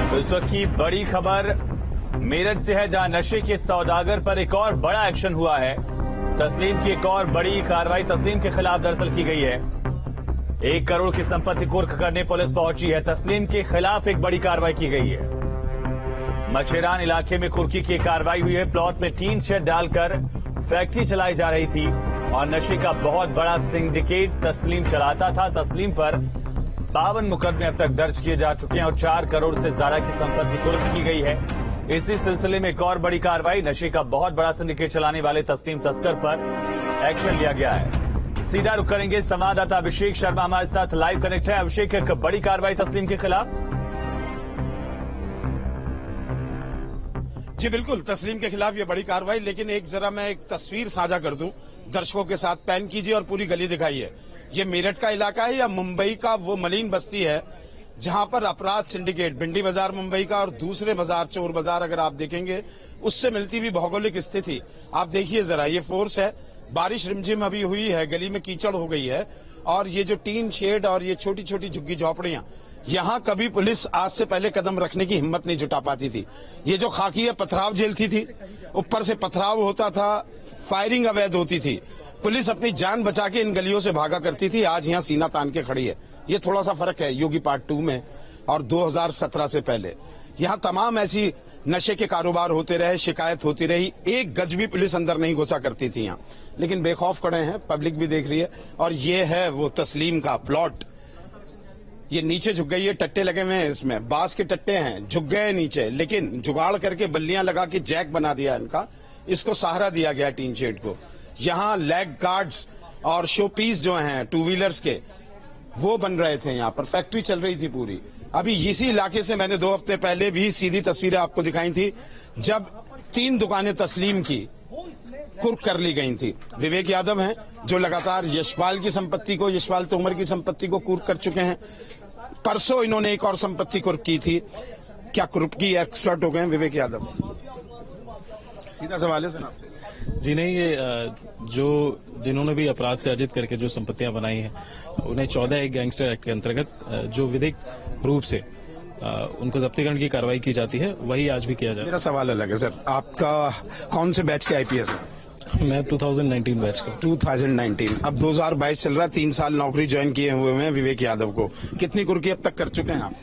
तो इस वक्त की बड़ी खबर मेरठ से है, जहां नशे के सौदागर पर एक और बड़ा एक्शन हुआ है। तस्लीम की एक और बड़ी कार्रवाई तस्लीम के खिलाफ दरअसल की गई है। 1 करोड़ की संपत्ति कुर्क करने पुलिस पहुंची है। तस्लीम के खिलाफ एक बड़ी कार्रवाई की गई है। मछेरान इलाके में कुर्की की कार्रवाई हुई है। प्लॉट में टीन शेड डालकर फैक्ट्री चलाई जा रही थी और नशे का बहुत बड़ा सिंडिकेट तस्लीम चलाता था। तस्लीम पर 52 मुकदमे अब तक दर्ज किए जा चुके हैं और 4 करोड़ से ज्यादा की संपत्ति कुर्क की गई है। इसी सिलसिले में एक और बड़ी कार्रवाई, नशे का बहुत बड़ा सिंडिकेट चलाने वाले तस्लीम तस्कर पर एक्शन लिया गया है। सीधा रुख करेंगे, संवाददाता अभिषेक शर्मा हमारे साथ लाइव कनेक्ट है। अभिषेक, एक बड़ी कार्रवाई तस्लीम के खिलाफ। जी बिल्कुल, तस्लीम के खिलाफ ये बड़ी कार्रवाई, लेकिन जरा मैं एक तस्वीर साझा कर दूं दर्शकों के साथ। पैन कीजिए और पूरी गली दिखाइए। ये मेरठ का इलाका है या मुंबई का वो मलिन बस्ती है जहां पर अपराध सिंडिकेट, भिंडी बाजार मुंबई का और दूसरे बाजार चोर बाजार अगर आप देखेंगे उससे मिलती हुई भौगोलिक स्थिति आप देखिए जरा। ये फोर्स है, बारिश रिमझिम अभी हुई है, गली में कीचड़ हो गई है और ये जो टीन शेड और ये छोटी छोटी झुग्गी झोपड़ियां, यहाँ कभी पुलिस आज से पहले कदम रखने की हिम्मत नहीं जुटा पाती थी। ये जो खाकी है पथराव झेलती थी, ऊपर से पथराव होता था, फायरिंग अवैध होती थी। पुलिस अपनी जान बचा के इन गलियों से भागा करती थी। आज यहाँ सीना तान के खड़ी है। ये थोड़ा सा फर्क है योगी पार्ट 2 में और 2017 से पहले। यहाँ तमाम ऐसी नशे के कारोबार होते रहे, शिकायत होती रही, एक गज भी पुलिस अंदर नहीं घुसा करती थी यहाँ, लेकिन बेखौफ खड़े हैं, पब्लिक भी देख रही है। और ये है वो तस्लीम का प्लॉट। ये नीचे झुक गई है, टट्टे लगे हुए हैं, इसमें बांस के टट्टे हैं, झुक गए नीचे, लेकिन जुगाड़ करके बल्लियां लगा के जैक बना दिया इनका। इसको सहारा दिया गया टीन शेड को। यहाँ लेग गार्ड्स और शो पीस जो हैं 2 व्हीलर्स के, वो बन रहे थे। यहाँ पर फैक्ट्री चल रही थी पूरी। अभी इसी इलाके से मैंने 2 हफ्ते पहले भी सीधी तस्वीरें आपको दिखाई थी, जब 3 दुकानें तस्लीम की कुर्क कर ली गई थी। विवेक यादव हैं जो लगातार यशपाल की संपत्ति को, यशपाल तोमर की संपत्ति को कुर्क कर चुके हैं। परसों इन्होंने एक और संपत्ति कुर्क की थी। क्या कुर्क की एक्सपर्ट हो गए हैं विवेक यादव? सीधा सवाल है सर आपसे। जी नहीं, ये जिन्होंने भी अपराध से अर्जित करके जो संपत्तियां बनाई हैं, उन्हें 14 एक गैंगस्टर एक्ट के अंतर्गत जो विधिक रूप से उनको जब्तीकरण की कार्रवाई की जाती है, वही आज भी किया जाए। मेरा सवाल अलग है सर, आपका कौन से बैच के आईपीएस है? मैं 2019 बैच का। 2019, अब 2022 चल रहा है। 3 साल नौकरी ज्वाइन किए हुए हैं विवेक यादव को। कितनी कुर्की अब तक कर चुके हैं आप?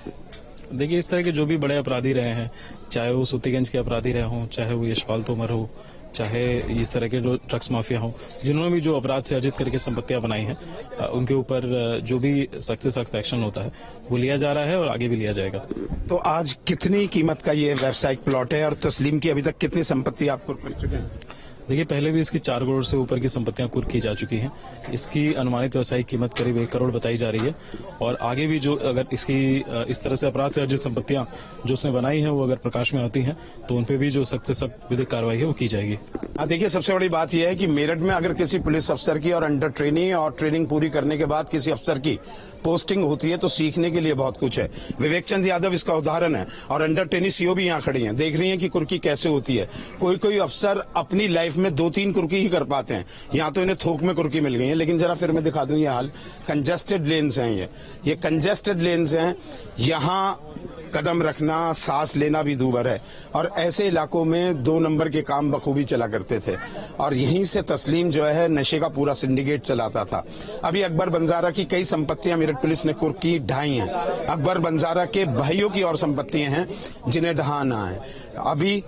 देखिए, इस तरह के जो भी बड़े अपराधी रहे हैं, चाहे वो सूतीगंज के अपराधी रहे हों, चाहे वो यशपाल तोमर हो, चाहे इस तरह के जो ड्रग्स माफिया हों, जिन्होंने भी जो अपराध से अर्जित करके संपत्तियां बनाई हैं, उनके ऊपर जो भी सख्त से सख्त एक्शन होता है वो लिया जा रहा है और आगे भी लिया जाएगा। तो आज कितनी कीमत का ये व्यावसायिक प्लॉट है और तस्लीम की अभी तक कितनी संपत्ति आप कुर्क कर चुके हैं? देखिए, पहले भी इसकी 4 करोड़ से ऊपर की संपत्तियां कुर्क की जा चुकी हैं। इसकी अनुमानित व्यवसायिक कीमत करीब 1 करोड़ बताई जा रही है और आगे भी जो अगर इसकी इस तरह से अपराध से अर्जित संपत्तियां जो उसने बनाई हैं वो अगर प्रकाश में आती हैं तो उन पे भी जो सख्त से सख्त विधिक कार्रवाई है वो की जाएगी। देखिए, सबसे बड़ी बात यह है कि मेरठ में अगर किसी पुलिस अफसर की और अंडर ट्रेनिंग और ट्रेनिंग पूरी करने के बाद किसी अफसर की पोस्टिंग होती है तो सीखने के लिए बहुत कुछ है। विवेक चंद यादव इसका उदाहरण है और अंडर ट्रेनिंग सीओ भी यहाँ खड़ी हैं, देख रही हैं कि कुर्की कैसे होती है। कोई अफसर अपनी लाइफ में 2-3 कुर्की ही कर पाते हैं। यहाँ तो इन्हें थोक में कुर्की मिल गई है। लेकिन जरा फिर मैं दिखा दूं ये हाल। कंजेस्टेड लेन्स हैं, ये कंजेस्टेड लेन्स हैं। यहाँ कदम रखना, सांस लेना भी दूभर है और ऐसे इलाकों में 2 नंबर के काम बखूबी चला करते थे और यहीं से तस्लीम जो है नशे का पूरा सिंडिकेट चलाता था। अभी अकबर बंजारा की कई संपत्तियां मेरठ पुलिस ने कुर्क की ढाई हैं। अकबर बंजारा के भाइयों की और संपत्तियां हैं जिन्हें ढहाना है। अभी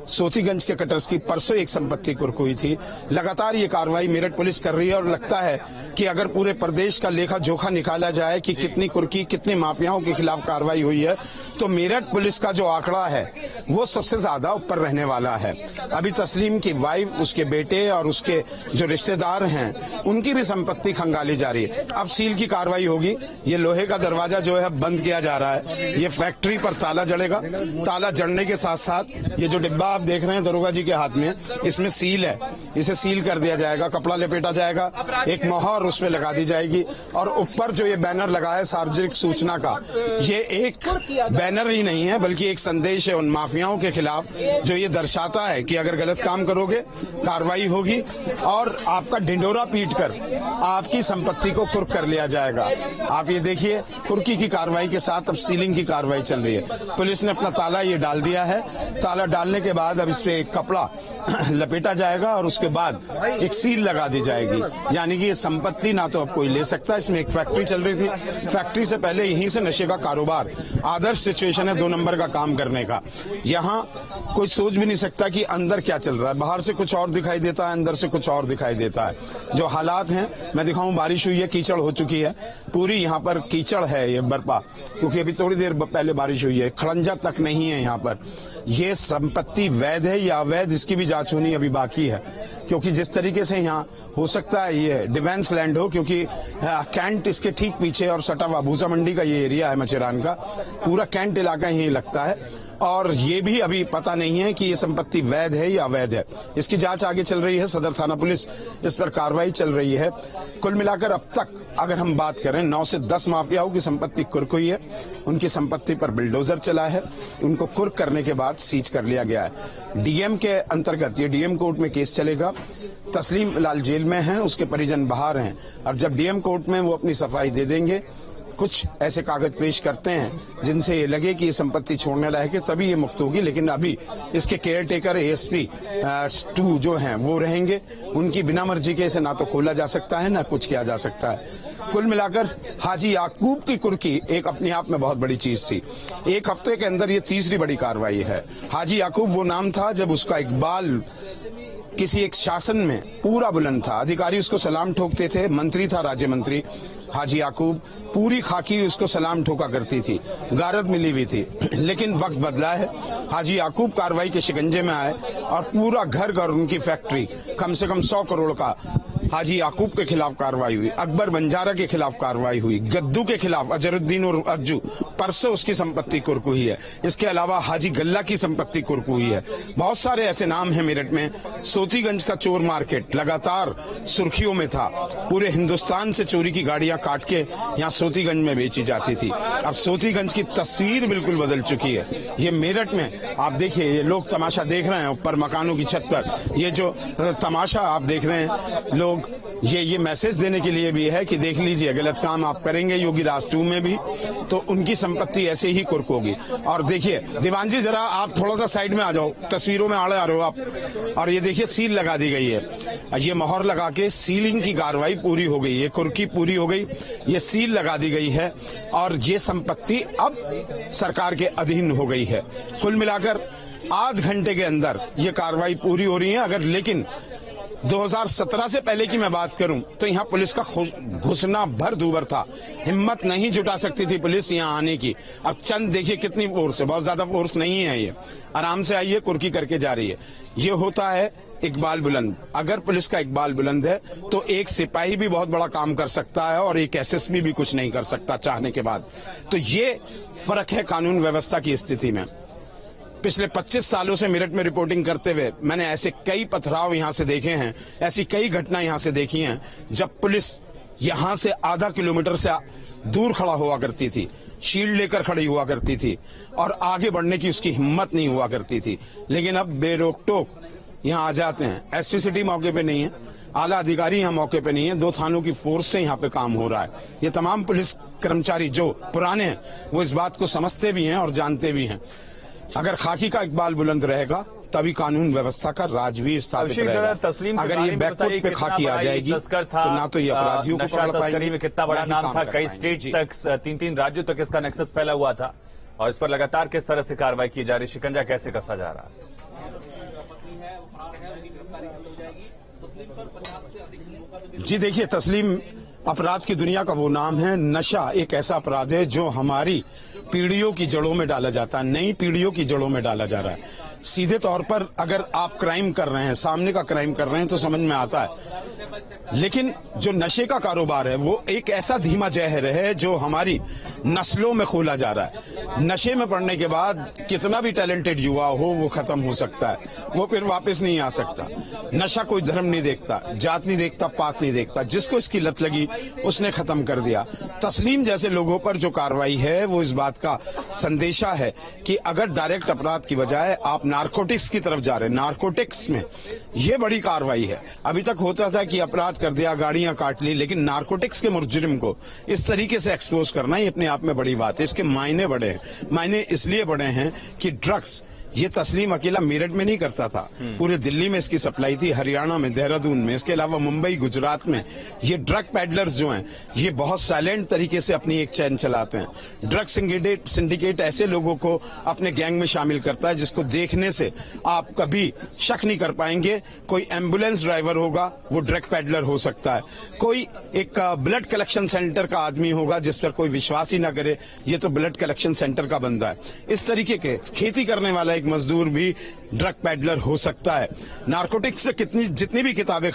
सोतीगंज के कटर्स की परसों एक संपत्ति कुर्क हुई थी। लगातार ये कार्रवाई मेरठ पुलिस कर रही है और लगता है कि अगर पूरे प्रदेश का लेखा जोखा निकाला जाए कि कितनी कुर्की, कितने माफियाओं के खिलाफ कार्रवाई हुई है, तो मेरठ पुलिस का जो आंकड़ा है वो सबसे ज्यादा ऊपर रहने वाला है। अभी तस्लीम की वाइफ, उसके बेटे और उसके जो रिश्तेदार हैं उनकी भी संपत्ति खंगाली जा रही है। अब सील की कार्रवाई होगी। ये लोहे का दरवाजा जो है बंद किया जा रहा है। ये फैक्ट्री पर ताला जड़ेगा। ताला जड़ने के साथ साथ ये जो डिब्बा आप देख रहे हैं दरोगा जी के हाथ में, इसमें सील है। इसे सील कर दिया जाएगा, कपड़ा लपेटा जाएगा, एक मोहर उस पर लगा दी जाएगी और ऊपर जो ये बैनर लगा है सार्वजनिक सूचना का, ये एक बैनर बैनर ही नहीं है बल्कि एक संदेश है उन माफियाओं के खिलाफ जो ये दर्शाता है कि अगर गलत काम करोगे कार्रवाई होगी और आपका ढिंडोरा पीटकर आपकी संपत्ति को कुर्क कर लिया जाएगा। आप ये देखिए, कुर्की की कार्रवाई के साथ अब सीलिंग की कार्रवाई चल रही है। पुलिस ने अपना ताला ये डाल दिया है। ताला डालने के बाद अब इस पे एक कपड़ा लपेटा जाएगा और उसके बाद एक सील लगा दी जाएगी, यानी कि ये संपत्ति ना तो अब कोई ले सकता। इसमें एक फैक्ट्री चल रही थी, फैक्ट्री से पहले यहीं से नशे का कारोबार, आदर्श सिचुएशन है 2 नंबर का काम करने का। यहाँ कोई सोच भी नहीं सकता कि अंदर क्या चल रहा है। बाहर से कुछ और दिखाई देता है, अंदर से कुछ और दिखाई देता है। जो हालात हैं मैं दिखाऊं, बारिश हुई है, कीचड़ हो चुकी है, पूरी यहाँ पर कीचड़ है ये बर्पा, क्योंकि अभी थोड़ी देर पहले बारिश हुई है। खड़ंजा तक नहीं है यहाँ पर। ये संपत्ति वैध है या अवैध, इसकी भी जांच होनी अभी बाकी है, क्योंकि जिस तरीके से यहाँ हो सकता है ये डिफेंस लैंड हो, क्योंकि कैंट इसके ठीक पीछे और सटा हुआ भूसा मंडी का ये एरिया है मचेरान का, पूरा कैंट इलाका यही लगता है। और ये भी अभी पता नहीं है कि ये संपत्ति वैध है या अवैध है। इसकी जांच आगे चल रही है, सदर थाना पुलिस इस पर कार्रवाई चल रही है। कुल मिलाकर अब तक अगर हम बात करें 9 से 10 माफियाओं की संपत्ति कुर्क हुई है। उनकी संपत्ति पर बुलडोजर चला है, उनको कुर्क करने के बाद सीज कर लिया गया है। डीएम के अंतर्गत ये डीएम कोर्ट में केस चलेगा। तस्लीम लाल जेल में है, उसके परिजन बाहर हैं, और जब डीएम कोर्ट में वो अपनी सफाई दे देंगे, कुछ ऐसे कागज पेश करते हैं जिनसे ये लगे कि ये संपत्ति छोड़ने लायक है, तभी ये मुक्त होगी। लेकिन अभी इसके केयर टेकर एएसपी 2 जो हैं वो रहेंगे। उनकी बिना मर्जी के इसे ना तो खोला जा सकता है ना कुछ किया जा सकता है। कुल मिलाकर हाजी याकूब की कुर्की एक अपने आप में बहुत बड़ी चीज थी। एक हफ्ते के अंदर ये तीसरी बड़ी कार्रवाई है। हाजी याकूब वो नाम था जब उसका इकबाल किसी एक शासन में पूरा बुलंद था, अधिकारी उसको सलाम ठोकते थे, मंत्री था, राज्य मंत्री। हाजी याकूब पूरी खाकी उसको सलाम ठोका करती थी, गारद मिली हुई थी। लेकिन वक्त बदला है, हाजी याकूब कार्रवाई के शिकंजे में आए और पूरा घर घर उनकी फैक्ट्री, कम से कम 100 करोड़ का हाजी याकूब के खिलाफ कार्रवाई हुई, अकबर बंजारा के खिलाफ कार्रवाई हुई, गद्दू के खिलाफ अजरुद्दीन और अर्जू परसों उसकी संपत्ति कुर्क हुई है। इसके अलावा हाजी गल्ला की संपत्ति कुर्क हुई है। बहुत सारे ऐसे नाम हैं मेरठ में। सोतीगंज का चोर मार्केट लगातार सुर्खियों में था। पूरे हिंदुस्तान से चोरी की गाड़ियां काट के यहाँ सोतीगंज में बेची जाती थी। अब सोतीगंज की तस्वीर बिल्कुल बदल चुकी है। ये मेरठ में आप देखिए, ये लोग तमाशा देख रहे हैं ऊपर मकानों की छत पर। ये जो तमाशा आप देख रहे हैं, लोग ये मैसेज देने के लिए भी है कि देख लीजिए, गलत काम आप करेंगे योगी राज 2 में भी तो उनकी संपत्ति ऐसे ही कुर्क होगी। और देखिए दीवान जी, जरा आप थोड़ा सा साइड में आ जाओ, तस्वीरों में आड़े आ रहे हो आप। और ये देखिए सील लगा दी गई है। ये मोहर लगा के सीलिंग की कार्रवाई पूरी हो गई है, कुर्की पूरी हो गई, ये सील लगा दी गई है और ये संपत्ति अब सरकार के अधीन हो गई है। कुल मिलाकर आध घंटे के अंदर ये कार्रवाई पूरी हो रही है। अगर लेकिन 2017 से पहले की मैं बात करूं तो यहाँ पुलिस का घुसना भर दूबर था, हिम्मत नहीं जुटा सकती थी पुलिस यहाँ आने की। अब चंद देखिए कितनी फोर्स है, बहुत ज्यादा फोर्स नहीं है, ये आराम से आइए कुर्की करके जा रही है। ये होता है इकबाल बुलंद। अगर पुलिस का इकबाल बुलंद है तो एक सिपाही भी बहुत बड़ा काम कर सकता है और एक एसएसपी भी कुछ नहीं कर सकता चाहने के बाद। तो ये फर्क है कानून व्यवस्था की स्थिति में। पिछले 25 सालों से मेरठ में रिपोर्टिंग करते हुए मैंने ऐसे कई पथराव यहां से देखे हैं, ऐसी कई घटना यहां से देखी हैं जब पुलिस यहां से आधा किलोमीटर से दूर खड़ा हुआ करती थी, शील्ड लेकर खड़ी हुआ करती थी और आगे बढ़ने की उसकी हिम्मत नहीं हुआ करती थी। लेकिन अब बेरोक टोक यहां आ जाते हैं। एसपी सिटी मौके पे नहीं है, आला अधिकारी यहाँ मौके पे नहीं है, 2 थानों की फोर्स से यहाँ पे काम हो रहा है। ये तमाम पुलिस कर्मचारी जो पुराने हैं वो इस बात को समझते भी हैं और जानते भी हैं। अगर खाकी का इकबाल बुलंद रहेगा तभी कानून व्यवस्था का राज भी स्थापित रहेगा। अगर ये बैकवर्ड पे खाकी आ जाएगी तो ना तो ये अपराधियों को पकड़ पाएंगे। कितना बड़ा नाम था, कई स्टेट तक, 3-3 राज्यों तक इसका नेक्सस फैला हुआ था और इस पर लगातार किस तरह से कार्रवाई की जा रही, शिकंजा कैसे कसा जा रहा है। जी देखिए, तस्लीम अपराध की दुनिया का वो नाम है। नशा एक ऐसा अपराध है जो हमारी पीढ़ियों की जड़ों में डाला जाता है, नई पीढ़ियों की जड़ों में डाला जा रहा है। सीधे तौर पर अगर आप क्राइम कर रहे हैं, सामने का क्राइम कर रहे हैं तो समझ में आता है। लेकिन जो नशे का कारोबार है वो एक ऐसा धीमा जहर है जो हमारी नस्लों में खोला जा रहा है। नशे में पड़ने के बाद कितना भी टैलेंटेड युवा हो वो खत्म हो सकता है, वो फिर वापस नहीं आ सकता। नशा कोई धर्म नहीं देखता, जात नहीं देखता, पात नहीं देखता। जिसको इसकी लत लगी उसने खत्म कर दिया। तस्लीम जैसे लोगों पर जो कार्रवाई है वो इस बात का संदेशा है कि अगर डायरेक्ट अपराध की बजाय आप नारकोटिक्स की तरफ जा रहे हैं, नारकोटिक्स में ये बड़ी कार्रवाई है। अभी तक होता था कि अपराध कर दिया, गाड़ियां काट ली, लेकिन नारकोटिक्स के मुजरिम को इस तरीके से एक्सपोज करना ही अपने आप में बड़ी बात है। इसके मायने बड़े हैं। मायने इसलिए बड़े हैं कि ड्रग्स ये तस्लीम अकेला मेरठ में नहीं करता था, पूरे दिल्ली में इसकी सप्लाई थी, हरियाणा में, देहरादून में, इसके अलावा मुंबई, गुजरात में। ये ड्रग पैडलर्स जो हैं ये बहुत साइलेंट तरीके से अपनी एक चैन चलाते हैं। ड्रग सिंडिकेट ऐसे लोगों को अपने गैंग में शामिल करता है जिसको देखने से आप कभी शक नहीं कर पाएंगे। कोई एम्बुलेंस ड्राइवर होगा वो ड्रग पैडलर हो सकता है, कोई एक ब्लड कलेक्शन सेंटर का आदमी होगा जिस पर कोई विश्वास ही ना करे ये तो ब्लड कलेक्शन सेंटर का बंदा है। इस तरीके के खेती करने वाला मजदूर भी ड्रग पैडलर हो सकता है। नारकोटिक्स से जितनी भी किताबें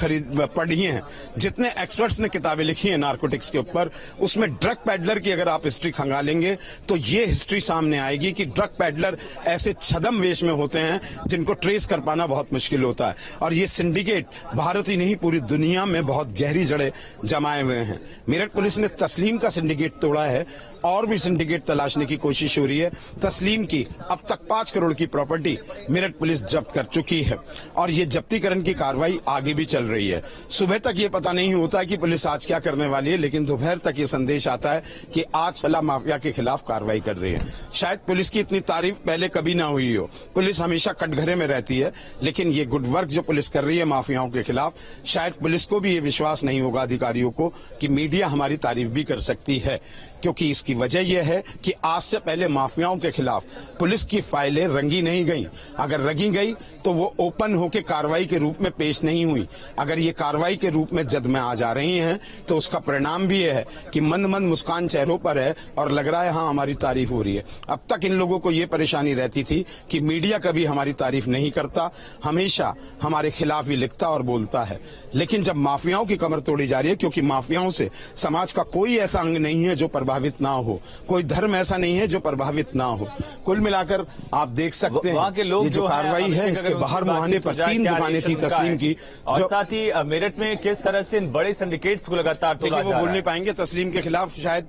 पढ़ी हैं, जितने एक्सपर्ट्स ने किताबें लिखी हैं नारकोटिक्स के ऊपर, उसमें ड्रग पैडलर की अगर आप हिस्ट्री खंगालेंगे तो ये हिस्ट्री सामने आएगी कि ड्रग पैडलर ऐसे छदम वेश में होते हैं जिनको ट्रेस कर पाना बहुत मुश्किल होता है। और ये सिंडिकेट भारत ही नहीं पूरी दुनिया में बहुत गहरी जड़ें जमाए हुए हैं। मेरठ पुलिस ने तस्लीम का सिंडिकेट तोड़ा है, और भी सिंडिकेट तलाशने की कोशिश हो रही है। तस्लीम की अब तक 5 करोड़ की प्रॉपर्टी मेरठ पुलिस जब्त कर चुकी है और ये जब्तीकरण की कार्रवाई आगे भी चल रही है। सुबह तक ये पता नहीं होता कि पुलिस आज क्या करने वाली है, लेकिन दोपहर तक ये संदेश आता है कि आज फला माफिया के खिलाफ कार्रवाई कर रही है। शायद पुलिस की इतनी तारीफ पहले कभी ना हुई हो। पुलिस हमेशा कटघरे में रहती है, लेकिन ये गुड वर्क जो पुलिस कर रही है माफियाओं के खिलाफ, शायद पुलिस को भी ये विश्वास नहीं होगा, अधिकारियों को, कि मीडिया हमारी तारीफ भी कर सकती है। क्योंकि इसकी वजह यह है कि आज से पहले माफियाओं के खिलाफ पुलिस की फाइलें रंगी नहीं गई। अगर रंगी गई तो वो ओपन होकर कार्रवाई के रूप में पेश नहीं हुई। अगर ये कार्रवाई के रूप में जद में आ जा रही हैं तो उसका परिणाम भी यह है कि मंद मंद मुस्कान चेहरों पर है और लग रहा है हाँ हमारी तारीफ हो रही है। अब तक इन लोगों को ये परेशानी रहती थी कि मीडिया कभी हमारी तारीफ नहीं करता, हमेशा हमारे खिलाफ ही लिखता और बोलता है। लेकिन जब माफियाओं की कमर तोड़ी जा रही है, क्योंकि माफियाओं से समाज का कोई ऐसा अंग नहीं है जो प्रभावित ना हो, कोई धर्म ऐसा नहीं है जो प्रभावित ना हो। कुल मिलाकर आप देख सकते हैं के लोग ये जो कार्रवाई है, इसके बाहर मुहाने पर 3 दुकानें थी तस्लीम की, और साथ ही मेरठ में किस तरह से इन बड़े सिंडिकेट्स को लगातार तोड़ा जा रहा है। वो बोल नहीं पाएंगे तस्लीम के खिलाफ शायद।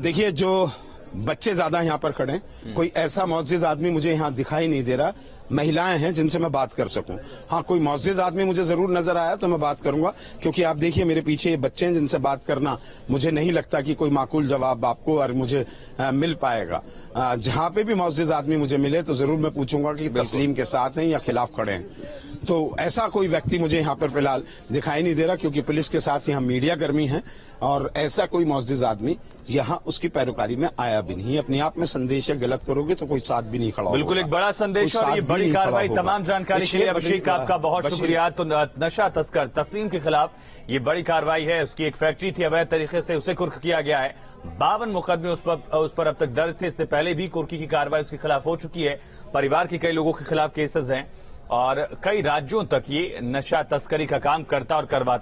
देखिए जो बच्चे ज्यादा यहाँ पर खड़े हैं, कोई ऐसा मुअज़्ज़िज़ आदमी मुझे यहाँ दिखाई नहीं दे रहा। महिलाएं हैं जिनसे मैं बात कर सकूं। हाँ, कोई मुअज़्ज़िज़ आदमी मुझे जरूर नजर आया तो मैं बात करूंगा, क्योंकि आप देखिए मेरे पीछे ये बच्चे हैं जिनसे बात करना मुझे नहीं लगता कि कोई माकूल जवाब आपको और मुझे मिल पाएगा। जहां पे भी मुअज़्ज़िज़ आदमी मुझे मिले तो जरूर मैं पूछूंगा कि तस्लीम के साथ हैं या खिलाफ खड़े हैं। तो ऐसा कोई व्यक्ति मुझे यहाँ पर फिलहाल दिखाई नहीं दे रहा, क्योंकि पुलिस के साथ यहाँ मीडिया कर्मी हैं और ऐसा कोई मुअज़्ज़िज़ आदमी यहाँ उसकी पैरोकारी में आया भी नहीं। अपने आप में संदेश है, गलत करोगे तो कोई साथ भी नहीं खड़ा होगा। बिल्कुल एक बड़ा संदेश और ये बड़ी कार्रवाई। तमाम जानकारी के लिए अभिषेक आपका बहुत शुक्रिया। तो नशा तस्कर तस्लीम के खिलाफ ये बड़ी कार्रवाई है। उसकी एक फैक्ट्री थी, अवैध तरीके से उसे कुर्क किया गया है। 52 मुकदमे उस पर अब तक दर्ज थे। इससे पहले भी कुर्की की कार्रवाई उसके खिलाफ हो चुकी है। परिवार के कई लोगों के खिलाफ केसेस हैं और कई राज्यों तक ये नशा तस्करी का काम करता और करवाता